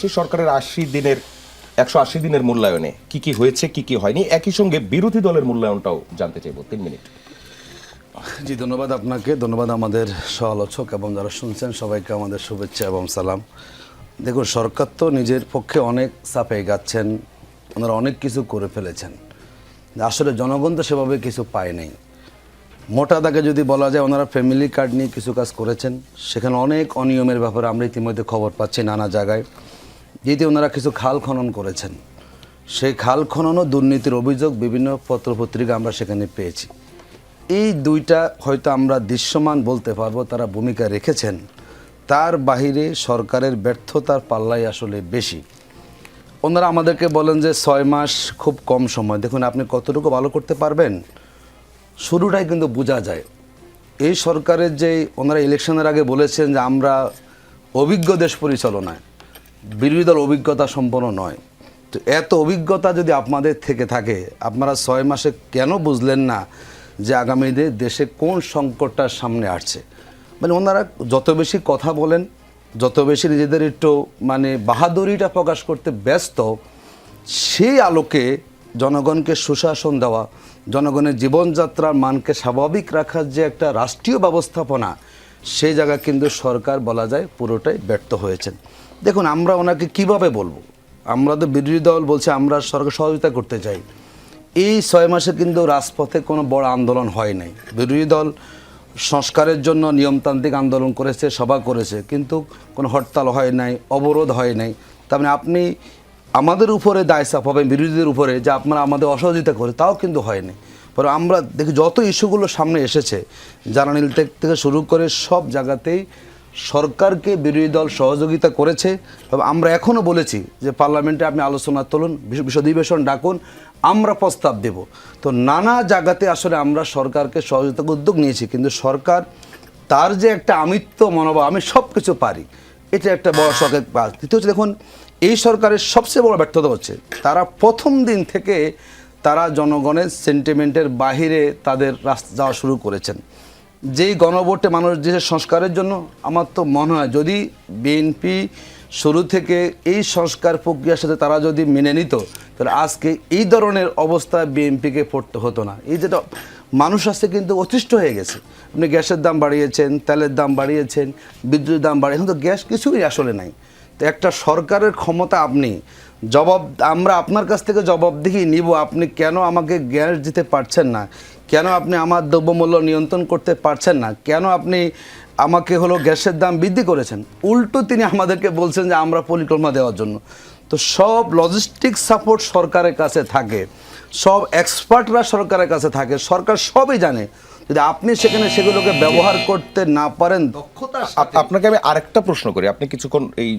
সেই সরকারের 180 দিনের মূল্যায়নে কি কি হয়েছে কি কি হয়নি, একই সঙ্গে বিরোধী দলের মূল্যায়নটাও জানতে চাইব। 3 মিনিট। জি, ধন্যবাদ আপনাকে, ধন্যবাদ আমাদের সহ-আলোচক এবং যারা শুনছেন সবাইকে আমাদের শুভেচ্ছা এবং সালাম। দেখুন, সরকার তো নিজের পক্ষে অনেক চাপে যাচ্ছেন, ওনারা অনেক কিছু করে ফেলেছেন, আসলে জনগণ তো সেভাবে কিছু পায় নাই। মোটা দাগে যদি বলা যায়, ওনারা ফ্যামিলি কার্ড নিয়ে কিছু কাজ করেছেন, সেখানে অনেক অনিয়মের ব্যাপারে আমরা ইতিমধ্যে খবর পাচ্ছি নানা জায়গায়। দ্বিতীয়, ওনারা কিছু খাল খনন করেছেন, সেই খাল খনন ও দুর্নীতির অভিযোগ বিভিন্ন পত্রপত্রিকা আমরা সেখানে পেয়েছি। এই দুইটা হয়তো আমরা দৃশ্যমান বলতে পারবো তারা ভূমিকা রেখেছেন, তার বাহিরে সরকারের ব্যর্থতার পাল্লাই আসলে বেশি। ওনারা আমাদেরকে বলেন যে 6 মাস খুব কম সময়। দেখুন, আপনি কতটুকু ভালো করতে পারবেন শুরুটাই কিন্তু বোঝা যায়। এই সরকারের যে ওনারা ইলেকশনের আগে বলেছেন যে আমরা অভিজ্ঞ দেশ পরিচালনায়, বিরোধী দল অভিজ্ঞতা সম্পন্ন নয়। তো এত অভিজ্ঞতা যদি আপনাদের থেকে থাকে, আপনারা 6 মাসে কেন বুঝলেন না যে আগামীতে দেশে কোন সংকটটার সামনে আসছে? মানে ওনারা যত বেশি কথা বলেন, যত বেশি নিজেদের একটু বাহাদুরিটা প্রকাশ করতে ব্যস্ত, সেই আলোকে জনগণকে সুশাসন দেওয়া, জনগণের জীবনযাত্রার মানকে স্বাভাবিক রাখার যে একটা রাষ্ট্রীয় ব্যবস্থাপনা, সেই জায়গা কিন্তু সরকার বলা যায় পুরোটাই ব্যর্থ হয়েছেন। দেখুন, আমরা ওনাকে কিভাবে বলবো? আমরা তো বিরোধী দল বলছে আমরা সরকার সহযোগিতা করতে চাই। এই 6 মাসে কিন্তু রাজপথে কোনো বড় আন্দোলন হয় নাই। বিরোধী দল সংস্কারের জন্য নিয়মতান্ত্রিক আন্দোলন করেছে, সভা করেছে, কিন্তু কোনো হরতাল হয় নাই, অবরোধ হয় নাই। তার মানে আপনি আমাদের উপরে দায় চাপাবেন বিরোধীদের উপরে যে আপনারা আমাদের অসহযোগিতা করে, তাও কিন্তু হয়নি। পরে আমরা দেখি যত ইস্যুগুলো সামনে এসেছে, জ্বালানি থেকে শুরু করে সব জায়গাতেই সরকারকে বিরোধী দল সহযোগিতা করেছে। তবে আমরা এখনও বলেছি যে পার্লামেন্টে আপনি আলোচনা তুলুন, বিশেষ অধিবেশন ডাকুন, আমরা প্রস্তাব দেব। তো নানা জায়গাতে আসলে আমরা সরকারকে সহযোগিতার উদ্যোগ নিয়েছি, কিন্তু সরকার তার যে একটা আমিত্ব মনোভাব, আমি সব কিছু পারি, এটা একটা বড় শখের কাজ। দ্বিতীয় হচ্ছে, দেখুন, এই সরকারের সবচেয়ে বড় ব্যর্থতা হচ্ছে তারা প্রথম দিন থেকে তারা জনগণের সেন্টিমেন্টের বাহিরে তাদের রাস্তা যাওয়া শুরু করেছেন। যেই গণভোটে মানুষ দেশের সংস্কারের জন্য, আমার তো মনে হয় যদি বিএনপি শুরু থেকে এই সংস্কার প্রক্রিয়ার সাথে তারা যদি মেনে নিত, তাহলে আজকে এই ধরনের অবস্থায় বিএনপিকে পড়তে হতো না। এই যেটা মানুষ আসছে কিন্তু অতিষ্ঠ হয়ে গেছে। আপনি গ্যাসের দাম বাড়িয়েছেন, তেলের দাম বাড়িয়েছেন, বিদ্যুতের দাম বাড়িয়ে, এখন তো গ্যাস কিছুই আসলে নাই। তো একটা সরকারের ক্ষমতা আপনি আমরা আপনার কাছ থেকে জবাবদিহি নিব, আপনি কেন আমাকে গ্যাস দিতে পারছেন না, কেন আপনি আমার দ্রব্যমূল্য নিয়ন্ত্রণ করতে পারছেন না, কেন আপনি আমাকে গ্যাসের দাম বৃদ্ধি করেছেন। উল্টো তিনি আমাদেরকে বলছেন যে আমরা পরিকল্পনা দেওয়ার জন্য। তো সব লজিস্টিক সাপোর্ট সরকারের কাছে থাকে, সব এক্সপার্টরা সরকারের কাছে থাকে, সরকার সবই জানে। যদি আপনি সেগুলোকে ব্যবহার করতে না পারেন, আপনাকে আমি আরেকটা প্রশ্ন করি। আপনি কিছুক্ষণ এই